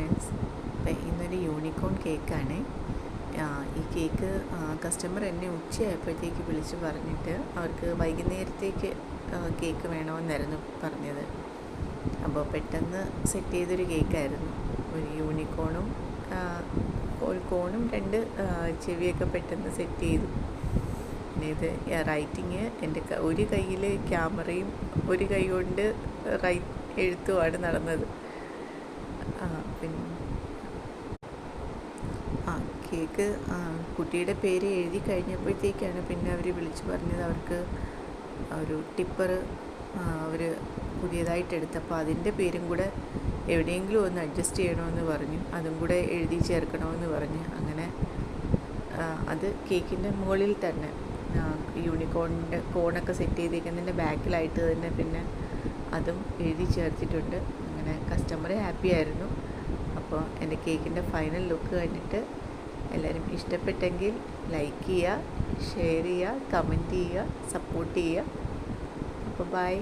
Friends, അപ്പം ഇന്നൊരു unicorn കേക്കാണ്. ഈ കേക്ക് കസ്റ്റമർ എന്നെ ഉച്ചയായപ്പോഴത്തേക്ക് വിളിച്ച് പറഞ്ഞിട്ട് അവർക്ക് വൈകുന്നേരത്തേക്ക് കേക്ക് വേണമെന്നായിരുന്നു പറഞ്ഞത്. അപ്പോൾ പെട്ടെന്ന് സെറ്റ് ചെയ്തൊരു കേക്കായിരുന്നു. ഒരു യൂണിക്കോണും ഒരു കോണും രണ്ട് ചെവിയൊക്കെ പെട്ടെന്ന് സെറ്റ് ചെയ്തു. പിന്നെ ഇത് റൈറ്റിങ് എൻ്റെ ഒരു കയ്യിൽ ക്യാമറയും ഒരു കൈ കൊണ്ട് എഴുത്തുമാണ് നടന്നത്. പിന്നെ കേക്ക് കുട്ടിയുടെ പേര് എഴുതി കഴിഞ്ഞപ്പോഴത്തേക്കാണ് പിന്നെ അവർ വിളിച്ച് പറഞ്ഞത് അവർക്ക് ഒരു ടിപ്പർ അവർ പുതിയതായിട്ട് എടുത്തപ്പോൾ അതിൻ്റെ പേരും കൂടെ എവിടെയെങ്കിലും ഒന്ന് അഡ്ജസ്റ്റ് ചെയ്യണമെന്ന് പറഞ്ഞു, അതും കൂടെ എഴുതി ചേർക്കണമെന്ന് പറഞ്ഞ് അങ്ങനെ അത് കേക്കിൻ്റെ മുകളിൽ തന്നെ യൂണിക്കോണിൻ്റെ കോണൊക്കെ സെറ്റ് ചെയ്തേക്കുന്നതിൻ്റെ ബാക്കിലായിട്ട് തന്നെ പിന്നെ അതും എഴുതി ചേർത്തിട്ടുണ്ട്. അങ്ങനെ കസ്റ്റമർ ഹാപ്പി ആയിരുന്നു. അപ്പോൾ എൻ്റെ കേക്കിൻ്റെ ഫൈനൽ ലുക്ക് കണ്ടിട്ട് എല്ലാവരും ഇഷ്ടപ്പെട്ടെങ്കിൽ ലൈക്ക് ചെയ്യുക, ഷെയർ ചെയ്യുക, കമൻറ്റ് ചെയ്യുക, സപ്പോർട്ട് ചെയ്യുക. അപ്പോൾ ബൈ.